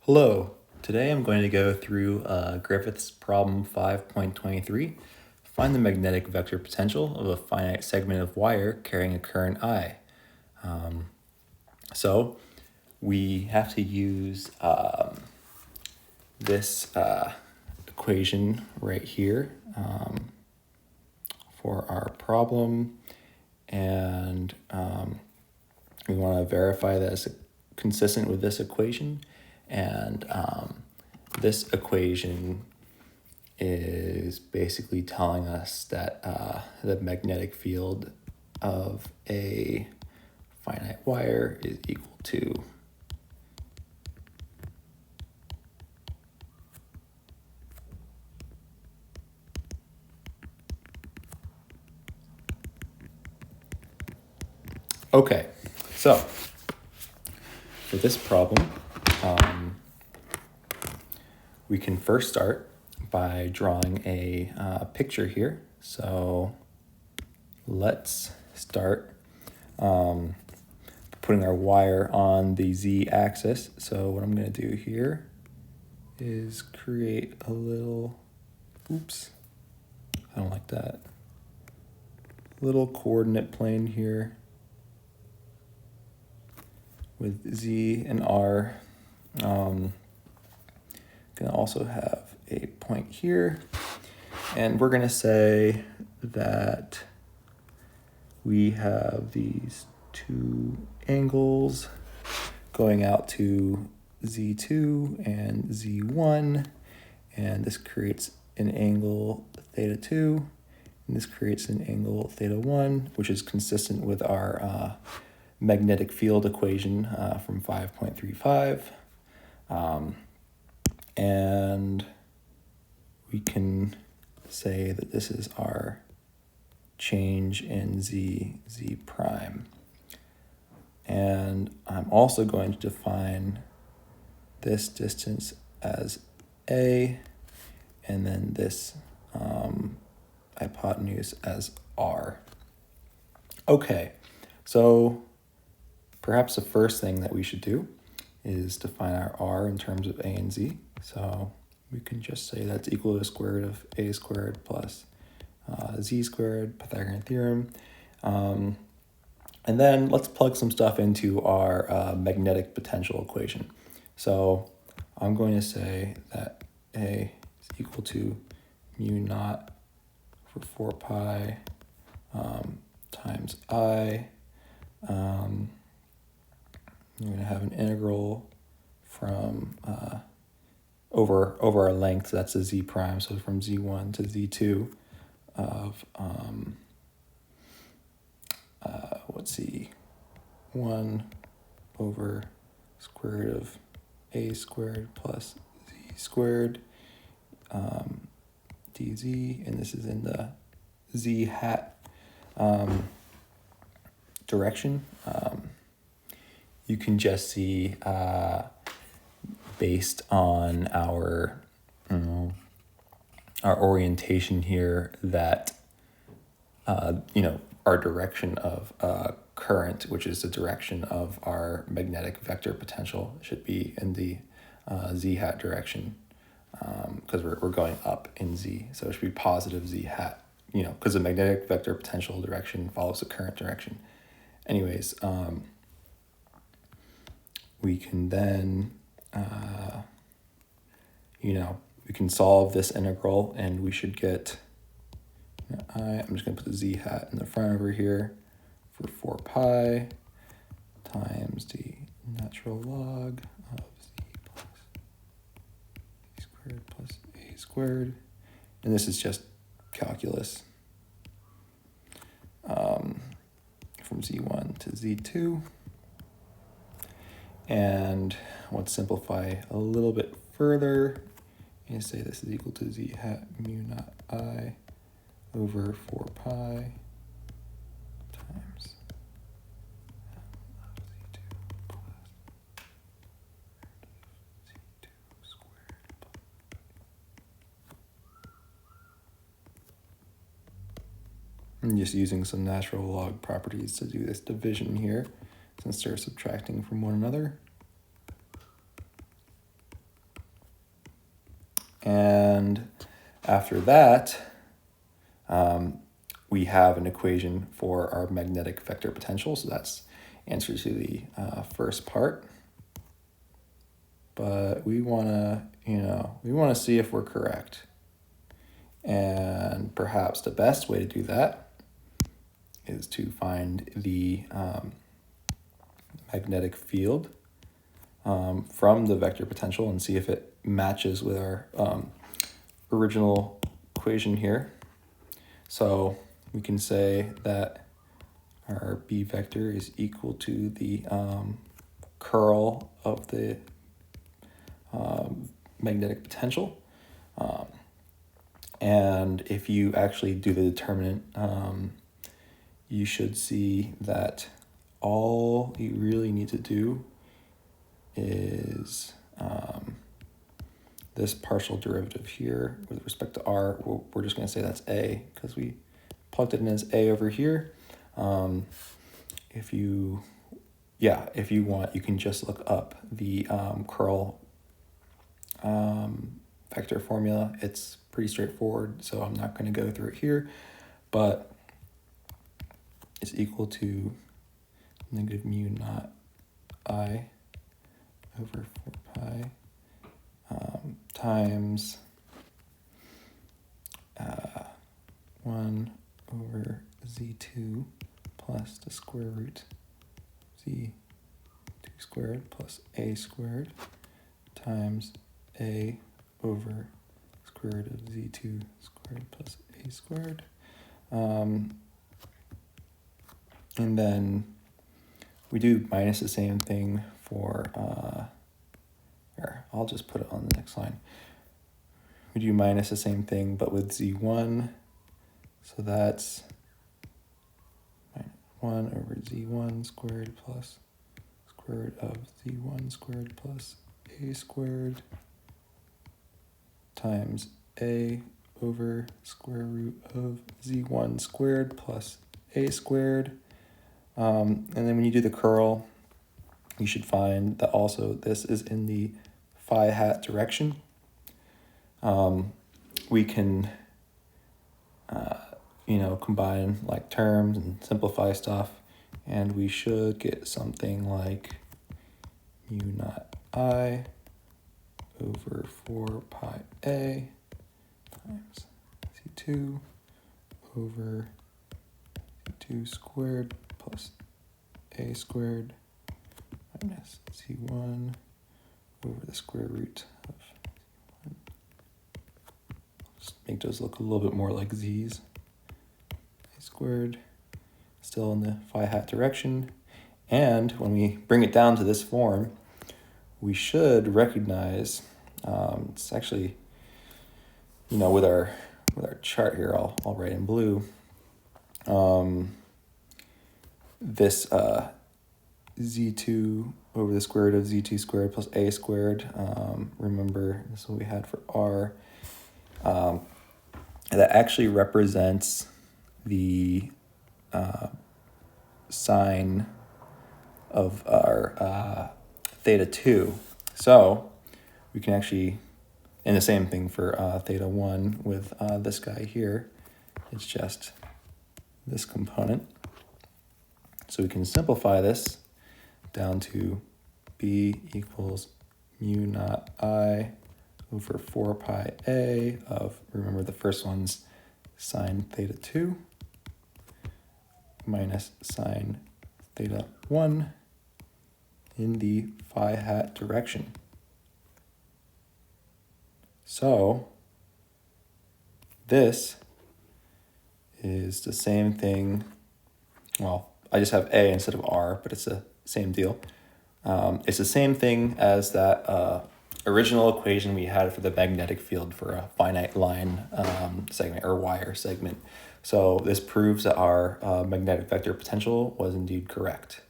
Hello, today I'm going to go through Griffiths Problem 5.23, find the magnetic vector potential of a finite segment of wire carrying a current I. So we have to use this equation right here for our problem, and we want to verify that it's consistent with this equation. And this equation is basically telling us that the magnetic field of a finite wire is equal to Okay, so for this problem, we can first start by drawing a picture here. So let's start putting our wire on the z-axis. So what I'm going to do here is create a little, oops, I don't like that, little coordinate plane here with z and r. Gonna also have a point here, and we're gonna say that we have these two angles going out to z2 and z1, and this creates an angle theta 2, and this creates an angle theta 1, which is consistent with our magnetic field equation from 5.35. And we can say that this is our change in z prime. And I'm also going to define this distance as a, and then this hypotenuse as r. Okay, so perhaps the first thing that we should do is define our r in terms of a and z. So we can just say that's equal to the square root of a squared plus z squared, Pythagorean theorem. And then let's plug some stuff into our magnetic potential equation. So I'm going to say that a is equal to mu naught for 4 pi times I. I'm going to have an integral from over our length, so that's a z prime, so from z1 to z2 of let's see, 1 over square root of a squared plus z squared dz, and this is in the z hat direction. You can just see based on our orientation here that our direction of current, which is the direction of our magnetic vector potential, should be in the z hat direction, because we're going up in z, so it should be positive z hat, because the magnetic vector potential direction follows the current direction. Anyways, we can then we can solve this integral, and we should get I'm just going to put the z hat in the front over here for 4 pi times the natural log of z squared plus a squared. And this is just calculus from z1 to z2. And let's simplify a little bit further and say this is equal to z hat mu naught I over 4 pi times z2 plus z2 squared. I'm just using some natural log properties to do this division here, since they're subtracting from one another. And after that, we have an equation for our magnetic vector potential. So that's answer to the first part. But we want to see if we're correct. And perhaps the best way to do that is to find the magnetic field from the vector potential and see if it matches with our original equation here. So we can say that our B vector is equal to the curl of the magnetic potential. And if you actually do the determinant, you should see that all you really need to do is this partial derivative here with respect to r. We're just going to say that's a because we plugged it in as a over here. If you want, you can just look up the curl vector formula. It's pretty straightforward, so I'm not going to go through it here, but it's equal to negative mu naught I over 4 pi times 1 over z2 plus the square root z2 squared plus a squared times a over square root of z2 squared plus a squared. And then we do minus the same thing for, here, I'll just put it on the next line. We do minus the same thing, but with z1, so that's 1 over z1 squared plus square root of z1 squared plus a squared times a over square root of z1 squared plus a squared. And then when you do the curl, you should find that also this is in the phi hat direction. We can, combine like terms and simplify stuff, and we should get something like mu naught I over 4 pi a times c2 over c2 squared plus a squared minus c1 over the square root of c1. Just make those look a little bit more like z's. A squared, still in the phi hat direction. And when we bring it down to this form, we should recognize, it's actually, with our chart here, I'll write in blue, this z2 over the square root of z2 squared plus a squared, remember this is what we had for r, that actually represents the sine of our theta 2. So we can actually, and the same thing for theta 1 with this guy here, it's just this component. So we can simplify this down to b equals mu naught I over 4 pi a of, remember the first one's sine theta 2 minus sine theta 1 in the phi hat direction. So this is the same thing, well, I just have a instead of r, but it's the same deal. It's the same thing as that original equation we had for the magnetic field for a finite line segment or wire segment. So this proves that our magnetic vector potential was indeed correct.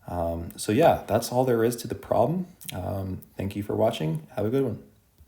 So yeah, that's all there is to the problem. Thank you for watching. Have a good one.